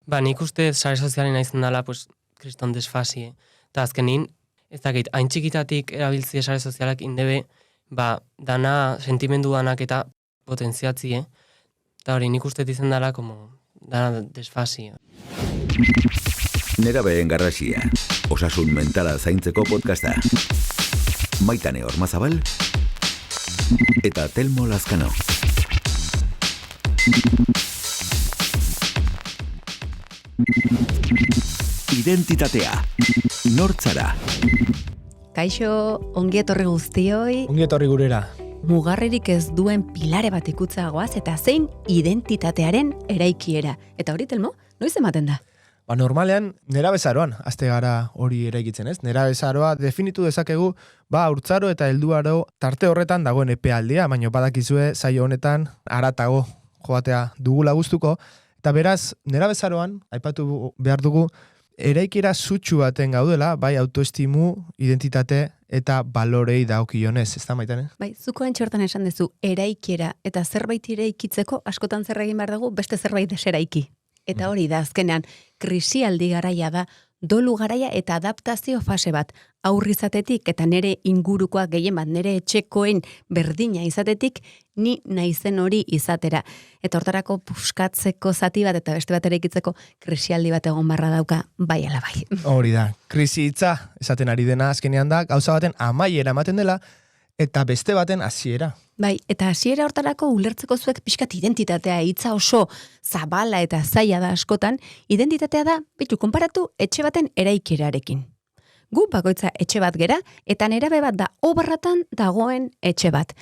Nik uste sare sozialen naizen dela, pues, kriston desfasie. Eta azkenin, ez dakit, hain txikitatik erabiltzie sare sozialak indebe, dana, sentimendu danak eta potentziatzie. Eta hori, nik uste izan dela, como, dana desfasie. Nerabeen garrasia, osasun mentala zaintzeko podcasta. Maitane Ormazabal eta Telmo Lazkano. Identitatea, nortzara. Kaixo, ongi etorri guztioi. Ongi etorri gurera. Mugarririk ez duen pilare bat ikutzagoaz eta zein identitatearen eraikiera. Eta hori, Telmo, noiz ematen da? Normalean, nerabezaroan, azte gara hori eraikitzen ez. Nerabezaroa definitu dezakegu, urtzaro eta helduaro tarte horretan dagoen epealdia, baino badakizue saio honetan haratago joatea dugula gustuko. Eta beraz, nerabezaroan, aipatu behar dugu, eraikiera sutsu baten gaudela, bai autoestimu, identitate eta balorei dagokionez, ez da Maitane? Bai, zuko entxortan esan dezu, eraikiera eta zerbait eraikitzeko askotan zer egin behar dugu, beste zerbait deseraiki. Eta hori da, azkenean, krisialdi garaia da, dolu garaia eta adaptazio fase bat. Aurrizatetik eta nere ingurukoa gehien bat, nere etxekoen berdina izatetik, ni naizen hori izatera. Eta hortarako puskatzeko zati bat eta beste bat eraikitzeko krisialdi bat egon barra dauka, bai ala bai. Hori da, krisi hitza esaten ari dena azkenean da, gauza baten amaiera ematen dela, eta beste baten hasiera. Bai, eta hasiera hortarako ulertzeko zuek pixkat identitatea, hitza oso zabala eta zaila da askotan, identitatea da, konparatu etxe baten eraikerarekin. Gu bakoitza etxe bat gera, eta nerabe bat da obratan dagoen etxe bat.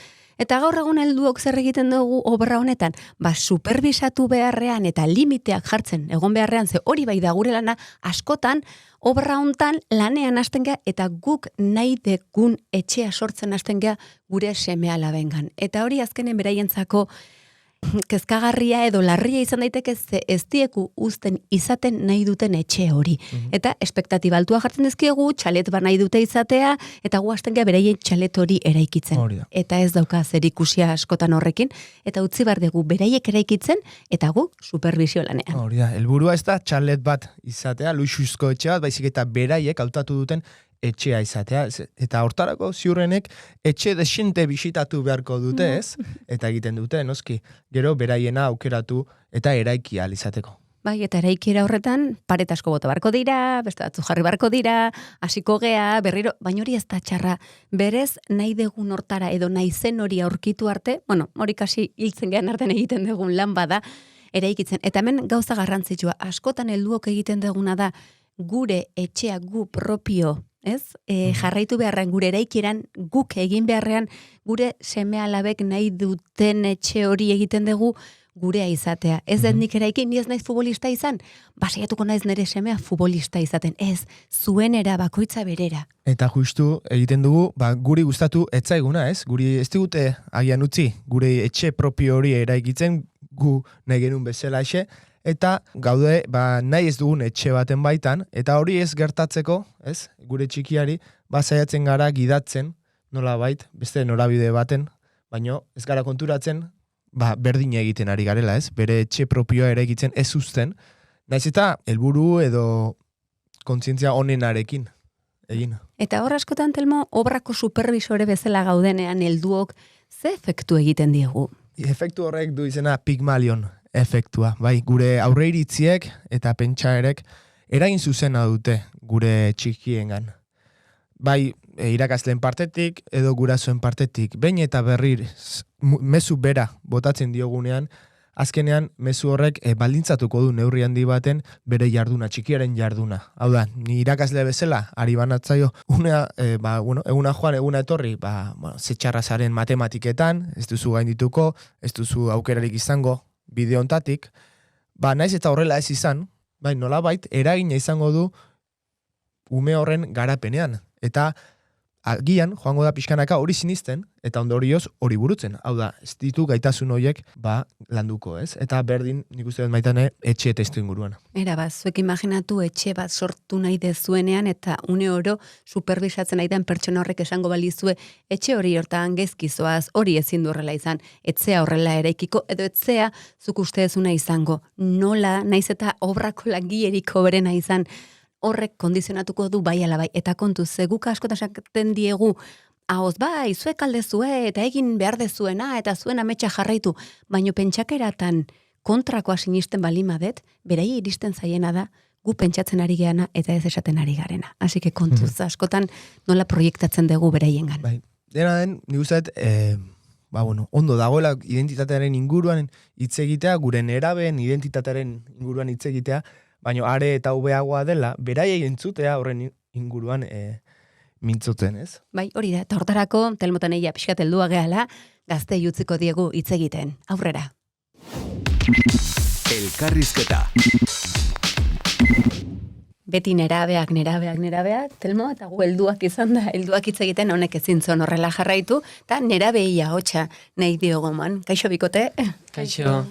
Eta gaur egun helduok zer egiten dugu obra honetan, superbisatu beharrean eta limiteak jartzen egon beharrean, ze hori bai da gure lana, askotan obra hontan lanean hasten gea eta guk nahi degun etxea sortzen hasten gea gure seme-alabengan. Eta hori azkenen beraientzako kezkagarria edo larria izan daiteke ez dieku uzten izaten nahi duten etxe hori. Eta espektatiba altua jartzen dizkiegu, txalet ba nahi dute izatea, eta gu hasten gea beraien txalet hori eraikitzen. Eta ez dauka zer ikusia askotan horrekin, eta utzi bar dugu beraiek eraikitzen, eta gu supervisio lanean. Hori da, helburua ez da txalet bat izatea, luxuzko etxe bat, baizik eta beraiek hautatu duten etxea izatea, eta hortarako ziurrenek etxe desente bisitatu beharko dute, ez? Eta egiten dute, noski, gero beraiena aukeratu eta eraiki ahal izateko. Bai, eta eraikiera horretan paret asko bota barko dira, beste batzu jarri barko dira, hasiko gea, berriro, baina hori ez da txarra, berez nahi degun hortara edo naizen hori aurkitu arte, hori kasi hiltzen gean artean egiten dugun lan bada, eraikitzen. Eta hemen gauza garrantzitsua, askotan helduok egiten duguna da, gure etxea gu propio, ez? Jarraitu beharrean gure eraikieran guk egin beharrean gure seme-alabek nahi duten etxe hori egiten dugu gurea izatea. Ez da nik eraikin, ni ez naiz futbolista izan, basaiatuko naiz nire semea futbolista izaten. Ez, zuenera bakoitza berera. Eta justu egiten dugu, guri gustatu etzaiguna, ez? Guri ez digute agian utzi, gure etxe propio hori eraikitzen gu nahi genuen bezala etxe, eta gaude, nahi ez dugun etxe baten baitan, eta hori ez gertatzeko, ez, gure txikiari, saiatzen gara gidatzen, nola bait, beste norabide baten, baino ez gara konturatzen, berdina egiten ari garela, ez, bere etxe propioa ere egiten ez uzten, naiz eta helburu edo kontzientzia onenarekin egin. Eta hor askotan, Telmo, obrako supervisore bezala gaudenean helduok ze efektu egiten diegu? Efektu horrek du izena Pygmalion efektua, gure aurreiritziek eta pentsaerek eragin zuzena dute gure txikiengan. Irakasleen partetik edo gurasoen partetik, behin eta berrir mezu bera botatzen diogunean, azkenean mezu horrek baldintzatuko du neurri handi baten bere jarduna, txikiaren jarduna. Hau da, ni irakasle bezala, ari banatzaio, eguna joan, eguna etorri, ze txarra zaren matematiketan, ez duzu gaindituko, ez duzu aukerarik izango bide hontatik, naiz eta horrela ez izan, nolabait eragina izango du ume horren garapenean. Eta agian joango da pixkanaka hori sinisten eta ondorioz hori burutzen. Hau da, ez ditu gaitasun horiek landuko, ez? Eta berdin, nik uste dut Maitane, etxe testu inguruan. Zuek imaginatu etxe bat sortu nahi dezuenean eta une oro superbisatzen nahi den pertsona horrek esango balizue etxe hori hortan gezkizoaz, hori ezin du horrela izan, etzea horrela eraikiko, edo etzea zuk uste ezuna izango. Nola, naiz eta obrako langierik hoberena izan, horrek kondizionatuko du bai ala bai, eta kontu, guk askotan esaten diegu, ahoz bai, zuek aldezue, eta egin behar dezuena, eta zuen ametsa jarraitu, baino pentsakeratan kontrakoa sinisten balimadet, berai iristen zaiena da, gu pentsatzen ari geana, eta ez esaten ari garena. Así que kontuz, askotan nola proiektatzen dugu beraiengan. Bai, dena den, nik uste dut, ondo dagoela identitatearen inguruan hitz egitea, gure nerabeen identitatearen inguruan hitz egitea, baina are eta hobeagoa dela, beraiei entzutea horren inguruan mintzoten, ez? Bai, hori da, eta hortarako, telmotan egia pixkat heldua gehala, gazte utziko diegu hitz egiten. Aurrera. Elkarrizketa. Beti nerabeak, Telmo, eta gu helduak izan da, helduak hitz egiten honek ezin zon horrela jarraitu, eta nerabeia hotxa nahi diogoman. Kaixo bikote? Kaixo.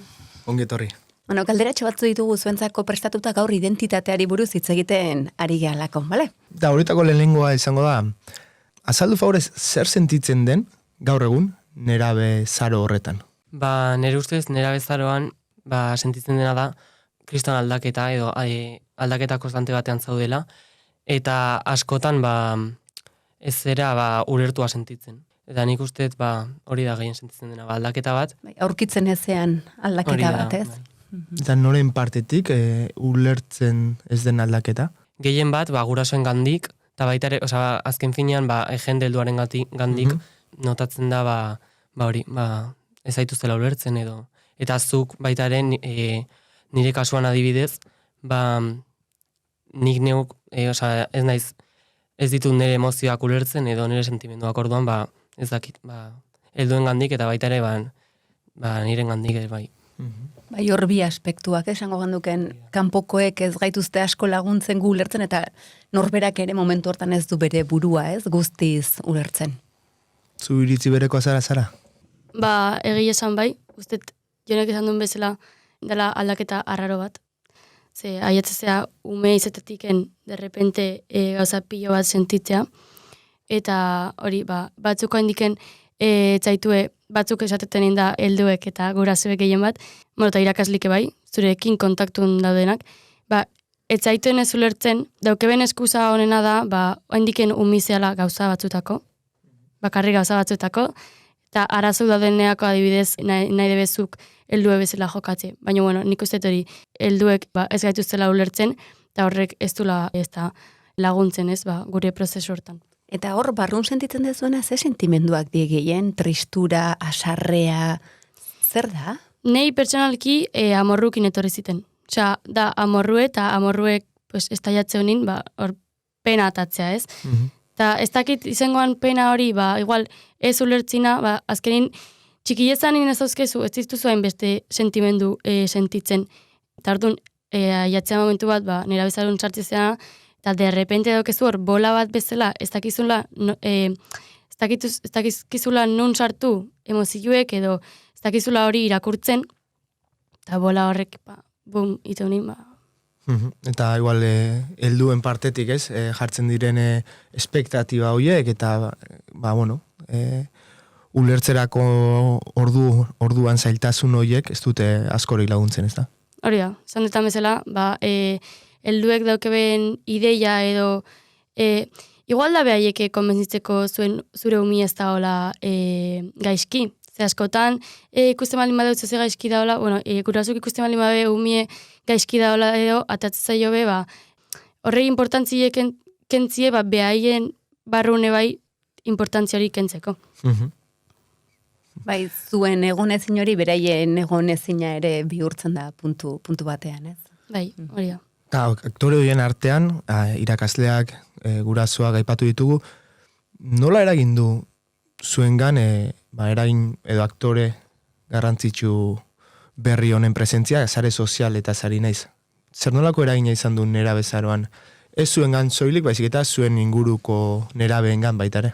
Ongetorri. Bueno, galderatxo batzu ditugu zuentzako prestatuta gaur identitateari buruz hitz egiten ari gehalako, bale? Da, horietako lehenengoa izango da, azaldu favorez zer sentitzen den gaur egun nerabe zaro horretan? Nire ustez, nerabe zaroan, sentitzen dena da, kriston aldaketa edo aldaketa konstante batean zaudela, eta askotan ez zera ulertua sentitzen. Eta nik usteet hori da gehien sentitzen dena, aldaketa bat. Aurkitzen ezean aldaketa bat, ez? Eta noren partetik ulertzen ez den aldaketa? Gehien bat, gurasoen gandik, eta baita ere, azken finean, jende helduaren gandik, notatzen da, hori, ez zaituztela ulertzen edo. Eta zuk baita ere, nire kasuan adibidez, nik neuk, ez naiz, ez ditut nire emozioak ulertzen edo nire sentimenduak orduan, ez dakit, helduen gandik eta baita ere, niren gandik ere, bai. Bai, hor bi aspektuak, esango ganduken, kanpokoek ez gaituzte asko laguntzen gu ulertzen, eta norberak ere momentu hortan ez du bere burua, ez, guztiz ulertzen. Zu iritzi bereko zara? Egia esan bai, ustet jonek esan duen bezala dela aldaketa arraro bat. Ze, aiatzea ume izetetiken derrepente gauza pilo bat sentitzea, eta hori, batzuk handiken etzaitue, batzuk esateten da helduek eta gurasoek gehien bat, eta irakaslike bai, zurekin kontaktun daudenak, etzaituen ez ulertzen, daukeben eskusa honena da, handiken umizeala gauza batzutako, bakarri gauza batzutako, eta arazo daudeneako adibidez nahi debezuk heldue bezala jokatze. Baina, nik uste hori, helduek ez gaituztela ulertzen, eta horrek ez dula laguntzen ez, gure prozesu hortan. Eta hor, barrun sentitzen dezuena, ze sentimenduak diegien, tristura, asarrea, zer da? Nei pertsonalki amorrukin etorri ziten. Osea, da amorrue eta amorruek ez taiatze honin, hor pena atatzea ez. Eta ez dakit izangoan pena hori, igual ez ulertzina, azkenin txikilezan ez dauzkezu, ez dituzu hainbeste sentimendu sentitzen. Eta orduan, jatzea momentu bat, nera bezarun sartzizena, eta derrepente daukezu hor bola bat bezala, ez dakizula nun sartu emozioek edo ez dakizula hori irakurtzen, eta bola horrek, bum, ito honin, Eta igual, helduen partetik ez, jartzen diren espektatiba horiek, eta, ulertzerako orduan zailtasun horiek ez dute askorik laguntzen, ez da? Hori da, zan detan bezala, helduek daukeben ideia edo igual da behaieke konbentzitzeko zure umi ez da hola gaizki. Ze askotan ikusten malin badeu ze gaizki da hola, gurasuk ikusten malin badeu umie gaizki da hola edo, atatzea jo be, horrei importantzie kentzie, behaien barrune bai importantziari kentzeko. Bai, zuen egonezin hori beraien egonezina ere bihurtzen da puntu batean, ez? Bai, hori da. Aktore horien artean, irakasleak, gurasoak aipatu ditugu, nola eragin du zuengan, eragin edo aktore garrantzitsu berri honen presentzia, sare sozial eta sari naiz? Zer nolako eragina izan du nera bezaroan Ez zuengan soilik, baizik eta zuen inguruko nerabeengan baita ere.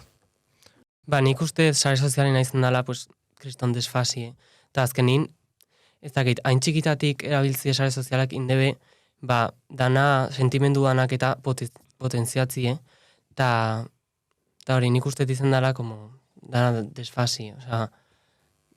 Ba, nik uste sare sozialen naizen dela, pues, kriston desfasie. Eta azkenin, ez dakit, hain txikitatik erabiltzie sare sozialak indebe, ba, dana sentimendu danak eta potentziatzie, eta hori, nik uste izan dela, como, dana desfasie, osea,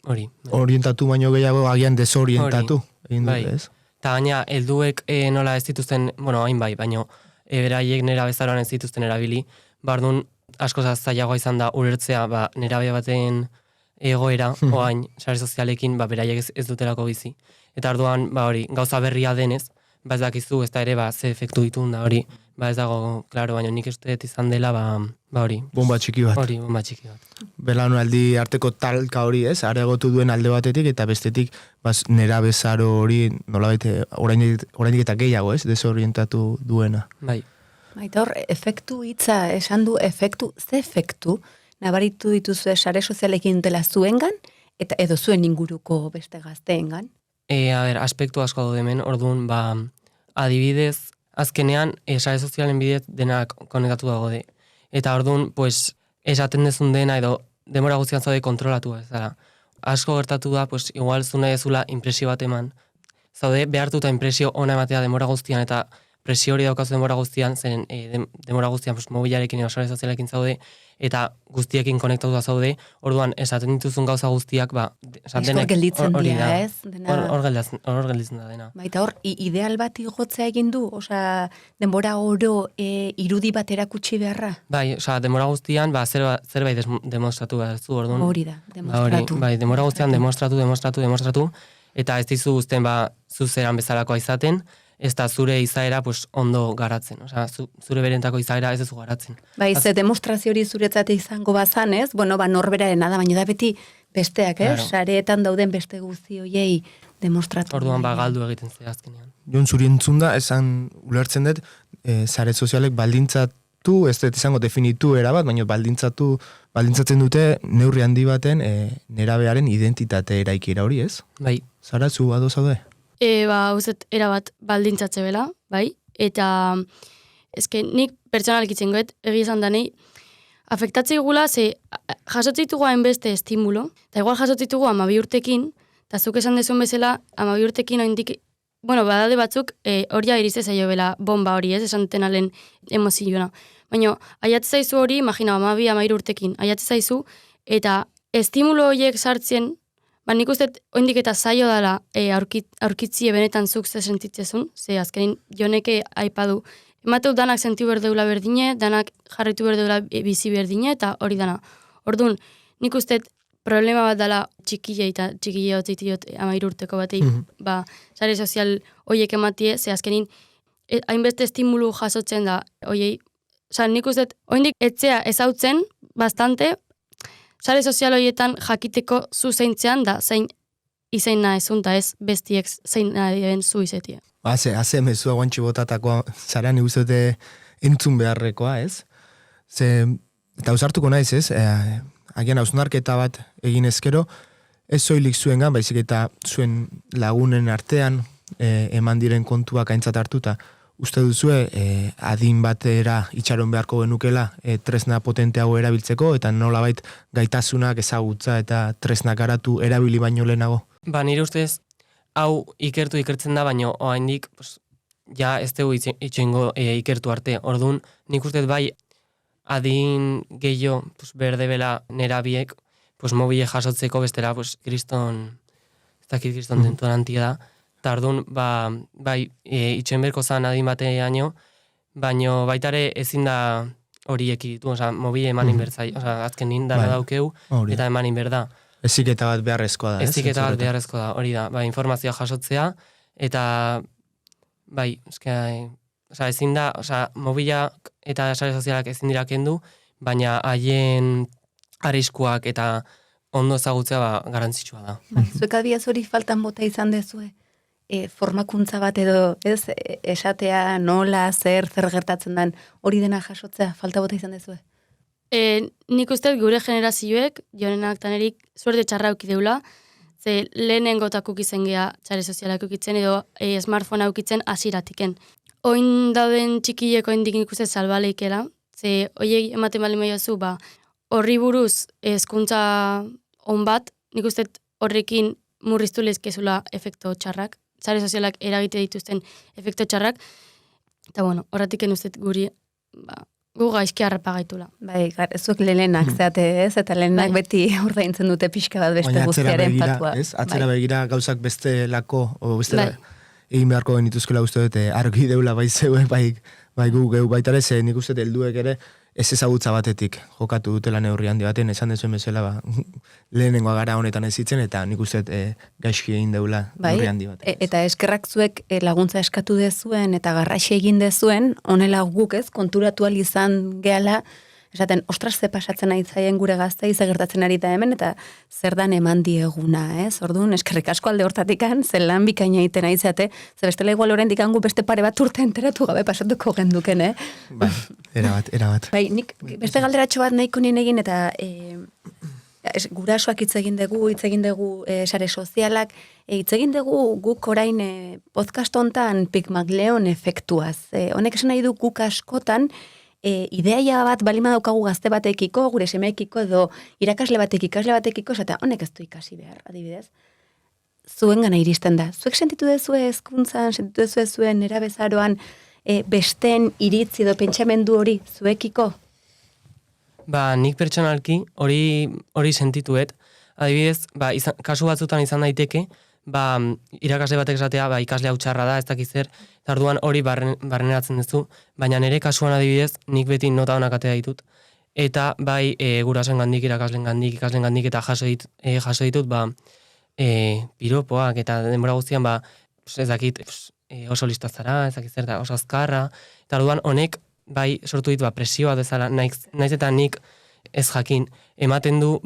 hori. Orientatu baino gehiago agian desorientatu. Egin dut, Bai. ez? Eta gaina, helduek nola ez dituzten, bueno, hain bai, baina beraiek nera bezaroan ez dituzten erabili, bardun asko zailagoa izan da ulertzea, ba, nerabe baten egoera, oain, sare sozialekin, ba, beraiek ez dutelako bizi. Eta orduan, ba, hori, gauza berria denez, ba, ez dakizu, ez da ere, ba, ze efektu ditun da, hori, ba, ez dago, klaro, baina nik uste izan dela, ba, hori. Bomba txiki bat. Hori, bomba txiki bat. Belaunaldi arteko talka hori, ez? Areagotu duen alde batetik eta bestetik nerabezaro hori nolabait oraindik eta gehiago, ez? Desorientatu duena. Bai. Baita hor, efektu hitza, esan du efektu, ze efektu nabaritu dituzue sare sozialekin dela zuengan, eta edo zuen inguruko beste gazteengan? A ber, aspektu asko daude hemen, orduan, ba, adibidez, azkenean, sare sozialen bidez denak konektatu dago de. Eta orduan, pues, esaten dezun dena edo demora guztian zaude kontrolatu ez dara. Asko gertatu da, pues, igual zu nahi ezula impresio bat eman. Zaude behartuta impresio ona ematea demora guztian eta presio hori daukazu demora guztian, zen demora guztian pues, mobilarekin edo sare sozialekin zaude, eta guztiekin konektatuta zaude, orduan esaten dituzun gauza guztiak, ba, Hor gelditzen hori dira, da. ez? Dena- Hor gelditzen da dena. Baita hor, ideal bat igotzea egin du? Osea, denbora oro irudi bat erakutsi beharra? Bai, osea, demora guztian, ba, zerbait demostratu behar zu, orduan. Hori da, Ba, demostratu. hori, bai, demora guztian demostratu, eta ez dizu guztien, ba, zu zeran bezalakoa izaten, ez da zure izaera, pues, ondo garatzen. Osea, zure berentako izaera ez duzu garatzen. Bai, ze demostrazio hori zuretzat izango bazan, ez? Bueno, ba, norberaren da, baina da beti besteak, ez? Claro. Sareetan dauden beste guzti hoiei demostratu. Orduan, ba, nahi. galdu egiten zera azkenean. Jon, zuri entzunda, esan ulertzen dut, sare sozialek baldintzatu, ez dut izango definitu erabat, baina baldintzatzen dute neurri handi baten nerabearen identitate eraikiera hori, ez? Bai, Zara, zu ados zaude? Ba, uzet, erabat baldintzatze bela, bai? Eta, eske, nik pertsonalikitzen goet, egia esan danei, afektatzei gula, ze jasotzitugu hainbeste estimulo, eta igual jasotzitugu 12 urtekin, eta zuk esan dezun bezala, 12 urtekin oindik, bueno, badalde batzuk, horia irizte zaio bela bomba hori, ez, esan duten alen emozioa. Baina, aiatze zaizu hori, imagina, 12-13 urtekin, aiatze zaizu, eta estimulo horiek sartzen, ba, nik uste, oindik eta zaio dela aurkitzie benetan zuk ze sentitzezun, ze azkenin joneke aipadu. Emateu danak sentiu berdeula berdine, danak jarritu berdeula bizi berdine, eta hori dana. Orduan, nik uste problema bat dela txikile eta txikile hotzitiot 13 urteko batei, ba, sare sozial hoiek ematie, ze azkenin hainbeste estimulu jasotzen da, hoiei, nik uste, oindik etzea ezautzen, bastante, sare sozial horietan jakiteko zu zeintzean da, zein izein nahezun, da ez bestiek zein nahi zu izetie. Haze mezua guantxi botatakoa, zara ni guztote entzun beharrekoa, ez? Eta ausartuko naiz, ez? Agian hausnarketa bat egin ezkero, ez soilik zuengan, baizik eta zuen lagunen artean eman diren kontuak aintzat hartuta, uste duzue adin batera itxaron beharko genukela tresna potente hau erabiltzeko, eta nolabait gaitasunak ezagutza eta tresnak garatu erabili baino lehenago? ba, nire ustez, hau ikertzen da, baina oraindik pues, ja ez dugu itxoingo ikertu arte. Orduan, nik ustez bai, adin gehiago pues, berde bela nerabiek, pues, mobile jasotzeko bestera, pues, kriston dentuan antia da. Eta orduan, ba, bai, itxoin berko zan adin bateaino, baina baitare ezin da hori ekiditu, oza, mobile emanin bertzai, oza, azkenin dara daukeu, eta emanin berda. Eziketa bat beharrezkoa da, ez? Eziketa bat beharrezkoa da, hori da, bai, informazioa jasotzea, eta, bai, ezin da, mobilak eta sare sozialak ezin dira kendu, baina haien arriskuak eta ondo ezagutzea ba, garantzitsua da. Zuek adibidez hori faltan bota izan dezue? Formakuntza bat edo, ez, esatea nola, zer gertatzen den, hori dena jasotzea, falta bota izan dezue? Nik uste gure generazioek, jonenak tanerik, suerte txarra aukideula, ze lehenengotak ukitzen gea txare sozialak ukitzen, edo smartphone ukitzen hasiratiken. Oin dauden txikieko indik ikuste salbaleikela, ze oiek ematen bali maiozu, horri buruz hezkuntza on bat, nik uste horrekin murriztu lezkezula efekto txarrak, sare sozialak eragite dituzten efekto txarrak, eta horretik uste guri, gu gaizki harrapa gaitula. Bai, zuek lehenak zeate ez, eta lehenak beti ordaintzen dute pixka bat beste guztiaren patua. Atzera begira gauzak beste lako, o beste egin beharko genituzkela uste dut, argi deula bai zeue, bai gu geu baitare, ze nik uste helduek ere ez ezagutza batetik jokatu dutela neurri handi baten, esan dezuen bezala lehenengoa gara honetan ez zitzen, eta nik uste gaizki egin deula neurri handi baten. Eta eskerrak zuek laguntza eskatu dezuen eta garraxe egin dezuen, honela guk ez, konturatu izan gehala, esaten, ostras ze pasatzen ari zaien gure gaztei, ze gertatzen ari da hemen, eta zer dan eman dieguna, ez? Orduan, eskerrik asko alde hortatikan, ze lan bikaina egiten ari zate, ze bestela igual oraindik hangu beste pare bat urte enteratu gabe pasatuko genduken, Bai, erabat. Bai, nik beste galderatxo bat nahiko nien egin, eta gurasoak hitz egin dugu sare sozialak, hitz egin dugu guk orain podcast hontan Pigmalion efektuaz. Honek esan nahi du guk askotan, ideaia bat balima daukagu gazte batekiko, gure semeekiko edo irakasle batekiko, eta honek ez du ikasi behar, adibidez. Zuen gana iristen da. Zuek sentitu dezue hezkuntzan, sentitu dezue zuen nerabezaroan besten iritzi edo pentsamendu hori zuekiko? Nik pertsonalki hori sentituet. Adibidez, kasu batzutan izan daiteke, irakasle batek esatea, ikasle hau txarra da, ez dakiz zer, eta orduan hori barneratzen duzu, baina nire kasuan adibidez, nik beti nota honak atea ditut, eta gurasoen gandik, irakasleen gandik, ikasleen gandik, eta jaso ditut, piropoak, eta denbora guztian, ez dakit, oso lista zara, ez dakit zer da, oso azkarra, eta orduan honek, sortu ditu, presioa dezala, naiz eta nik ez jakin, ematen du,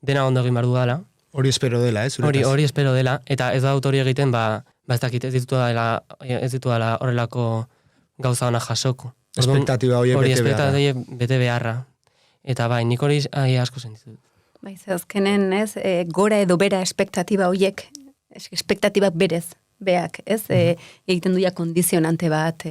dena ondo egin behar du dela. Hori espero dela, ez? Hori espero dela, eta ez da hori egiten, ez dakit, ez ditu dela horrelako gauza ona jasoko. Espektatiba hori bete beharra. Eta nik hori asko sentitu. Ze azkenen, ez, gora edo bera espektatiba horiek, espektatibak berez, beak, ez, egiten duia kondizionante bat,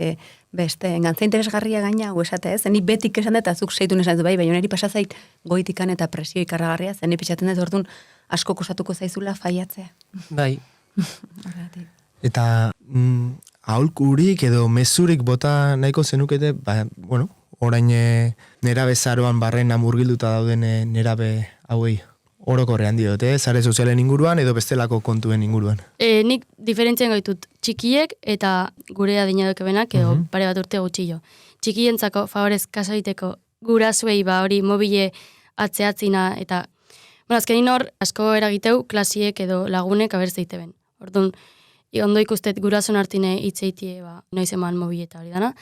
beste, gantza interesgarria gaina, esate, ez, ni betik esan dut, azuk seitun esan dut, baina niri pasazait goitikan eta presio ikarragarria, zen epitzaten dut orduan, asko kosatuko zaizula faiatzea. Bai. Eta aholkurik edo mezurik bota nahiko zenukete, orain nerabezaroan barrena murgilduta dauden nerabe hauei orokorrean diote, sare sozialen inguruan edo bestelako kontuen inguruan. Nik diferentzien gaitut txikiek eta gure adinadokebenak edo pare bat urte gutxillo. Txikientzako favorez kaso egiteko gurasoei hori mobile atzeatzina eta azkenin hor asko eragiteu klasiek edo lagunek abertzeiteben. Orduan, ondo ikustet gurason hartine hitzeitie noiz eman mobile eta hori dana.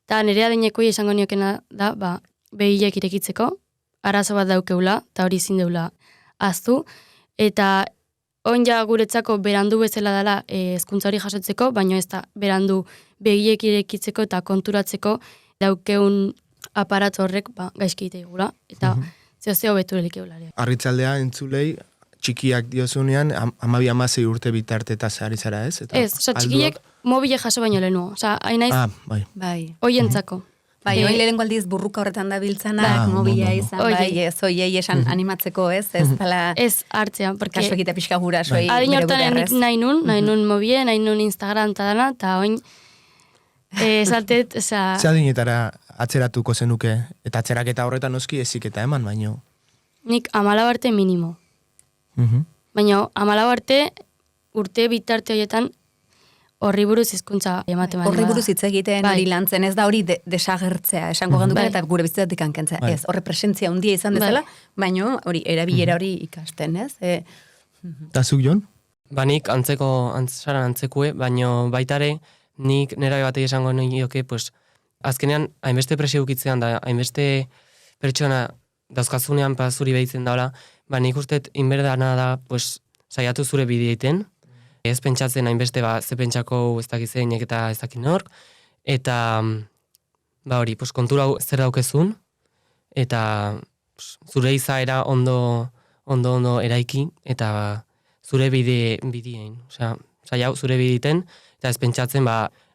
Eta nire adinekoi esango niokena da, behilek irekitzeko, arazo bat daukeula, eta hori ezin deula aztu, eta onja guretzako berandu bezala dela hezkuntza hori jasotzeko, baina ez da berandu behilek irekitzeko eta konturatzeko daukeun aparatu horrek gaizki egula, eta zeo beturelik eulare. Arritzaldea entzulei, txikiak diozunean, 12-16 urte bitarte eta ari zara, ez? Ez, txikiek mobile jaso baino lehenu. Hain naiz, oientzako. Oin lehenko aldiz burruka horretan da biltzanak, mobilea izan, oiei esan animatzeko, ez? Ez hartzea, porque kaso egite pixka gurasoi. Adin hortan nahi nun mobile, nahi nun Instagram eta dana, eta oin esaltet, Ze adinetara atzeratuko zenuke, eta atzeraketa horretan oski ezik eta eman, baino? Nik 14 arte minimo. Baina 14 arte urte bitarte horietan horri buruz hizkuntza ematen bada. Horri buruz hitz egiten, hori lantzen, ez da hori desagertzea, esango ganduken eta gure bizitzatik hankentzea. Ez, horre presentzia handia izan dezala, baina hori erabilera hori ikasten, ez? Eta zuk, Jon? Nik antzekue, baina baitare nik nera batei esango nioke, azkenean hainbeste presio ukitzean da, hainbeste pertsona dauzkazunean zuri behitzen daula, nik usteet inberdana da, saiatu zure bideeiten, ez pentsatzen hainbeste ze pentsako ez dakizeinek eta ez dakin nork, eta hori, kontura zer daukezun, eta zure izaera ondo eraiki, eta zure bideein, zure bideeiten, eta ez pentsatzen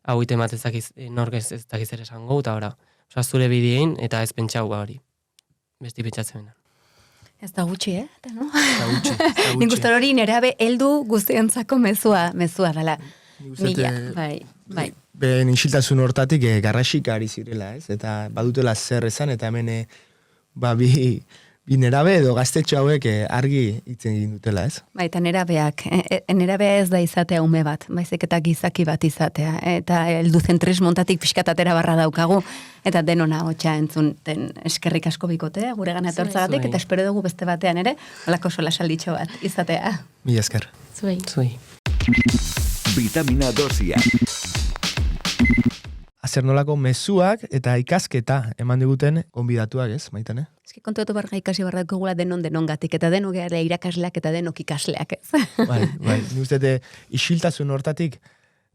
hau iten bat ezakiz, nork ez dakiz ere esango, eta ora, oza, zure bidein, eta ez pentsau hori, besti pentsatzen bena. Ez da gutxi, Eta no? Ez da Nik gutxi. uste hori nerabe heldu guztiontzako mezua dela. Nik uste Mila, dut, bai. Ben isiltasun hortatik garrasik ari zirela, ez? Eta badutela zer esan, eta hemen bi nerabe edo gaztetxo hauek argi hitzen egin dutela, ez? Bai, eta nerabeak, nerabea ez da izatea ume bat, baizik eta gizaki bat izatea, eta helduzentrismo hontatik pixkatatera barra daukagu, eta denona hotxa entzunten eskerrik asko bikote, gure gana etortzagatik, eta espero dugu beste batean ere, holako sola salditxo bat izatea. Mila esker. Zuei. Zuei. Vitamina dosia. Zer nolako mezuak eta ikasketa eman diguten gonbidatuak, ez, Maitane? Eski kontuatu barra ikasi barrako gula denongatik, eta denok gara irakasleak eta denok ikasleak, ez? Bai, nik uste isiltasun hortatik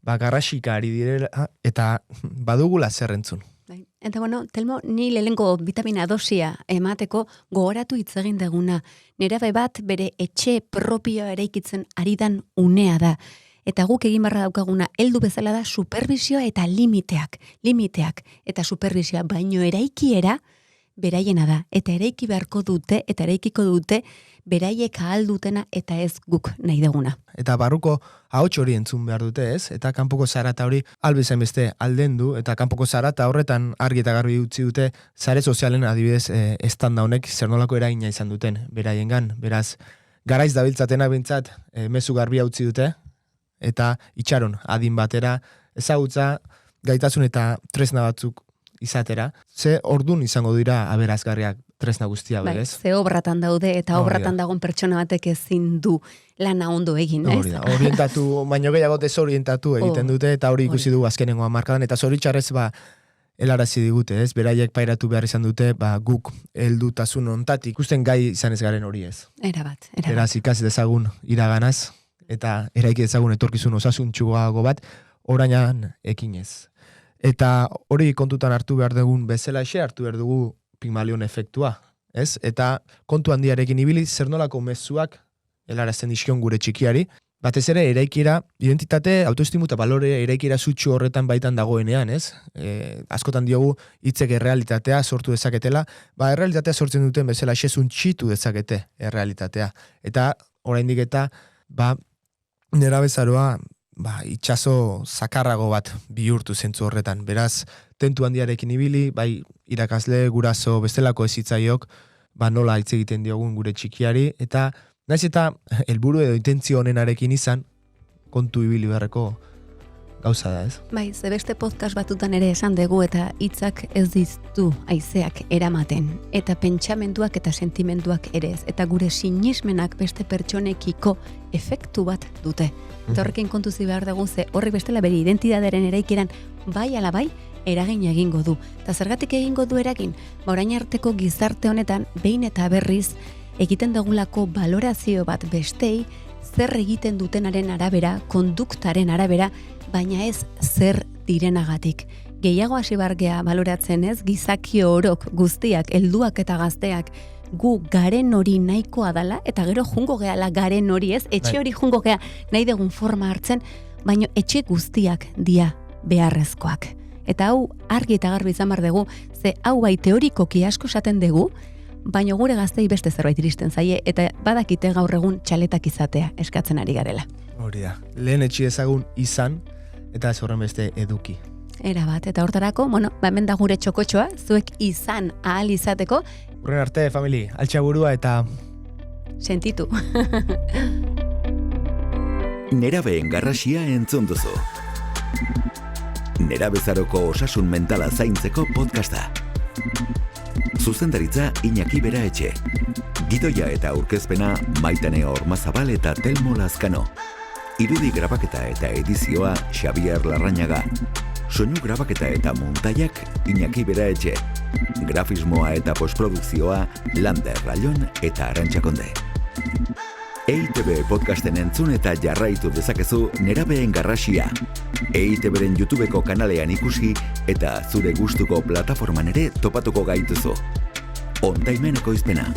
garrasika ari direla eta badugula zer entzun. Bai. Eta bueno, Telmo, ni lehenko vitamina dosia emateko gogoratu hitz egin deguna. Nerabe bat bere etxe propioa eraikitzen aridan unea da. Eta guk egin barra daukaguna heldu bezala da supervisioa eta limiteak eta supervisioa, baino eraikiera beraiena da. Eta eraiki beharko dute eta eraikiko dute beraiek ahal dutena eta ez guk nahi duguna. Eta barruko ahots hori entzun behar dute, ez? Eta kanpoko zarata hori albezain beste aldendu, eta kanpoko zarata horretan argi eta garbi utzi dute sare sozialen adibidez estanda honek zer nolako eragina izan duten beraiengan. Beraz, garaiz dabiltzatena bintzat mezu garbia utzi dute, eta itxaron adin batera ezagutza gaitasun eta tresna batzuk izatera. Ze ordun izango dira aberazgarriak tresna guztia berez. Ze obratan daude eta obratan dagoen pertsona batek ezin du lana ondo egin, ez? Hori da, orientatu, baino gehiago desorientatu egiten dute, eta hori ikusi dugu azkenengo hamarkadan, eta zoritxarrez helarazi digute, ez? Beraiek pairatu behar izan dute, guk heldutasun hontatik ikusten gai izan ez garen hori ez. Erabat. Beraz, ikasi dezagun iraganaz, eta eraiki dezagun etorkizun osasuntsuago bat, orainan ekinez. Eta hori kontutan hartu behar dugun bezalaxe, hartu behar dugu Pigmalion efektua, ez? Eta kontu handiarekin ibili zer nolako mezuak helarazten dizkion gure txikiari, batez ere eraikira, identitate, autoestimu eta balore eraikira sutsu horretan baitan dagoenean, ez? Askotan diogu hitzek errealitatea sortu dezaketela, errealitatea sortzen duten bezalaxe suntxitu dezakete errealitatea. Eta oraindik eta nerabezaroa itxaso zakarrago bat bihurtu zentzu horretan. Beraz, tentu handiarekin ibili, bai irakasle, guraso, bestelako ezitzaiok, nola hitz egiten diogun gure txikiari, eta naiz eta helburu edo intentzio honenarekin izan, kontu ibili beharreko gauza da, ez? Bai, ze beste podcast batutan ere esan dugu eta hitzak ez ditu haizeak eramaten. Eta pentsamenduak eta sentimenduak ere ez. Eta gure sinismenak beste pertsonekiko efektu bat dute. Eta horrekin kontuzi behar dugu ze horrek bestela bere identitatearen eraikiran bai ala bai eragin egingo du. Eta zergatik egingo du eragin? Orain arteko gizarte honetan behin eta berriz egiten dugulako balorazio bat bestei zer egiten dutenaren arabera, konduktaren arabera, baina ez zer direnagatik. Gehiago hasi bargea baloratzen ez, gizakio orok guztiak, helduak eta gazteak, gu garen hori nahikoa dala, eta gero jungo gehala garen hori ez, etxe hori jungo gea nahi dugun forma hartzen, baina etxe guztiak dia beharrezkoak. Eta hau argi eta garbi izan behar dugu, ze hau bai teorikoki asko esaten dugu, baina gure gaztei beste zerbait iristen zaie, eta badakite gaur egun txaletak izatea eskatzen ari garela. Hori da, lehen etxi ezagun izan, eta ez horren beste eduki. Erabat, eta hortarako, hemen da gure txokotxoa, zuek izan ahal izateko. Urren arte, famili, altxaburua eta Sentitu. Nerabeen garrasia entzun duzu. Nerabezaroko osasun mentala zaintzeko podcasta. Zuzendaritza Iñaki Beraetxe. Gidoia eta aurkezpena Maitane Ormazabal eta Telmo Lazkano. Irudi grabaketa eta edizioa Xabier Larrañaga. Soinu grabaketa eta montaiak Iñaki Beraetxe. Grafismoa eta postprodukzioa Lander Rallon eta Arantxa Konde. EITB podcasten entzun eta jarraitu dezakezu Nerabeen garrasia. EITBren YouTubeko kanalean ikusi eta zure gustuko plataforman ere topatuko gaituzu. On Time ekoizpena.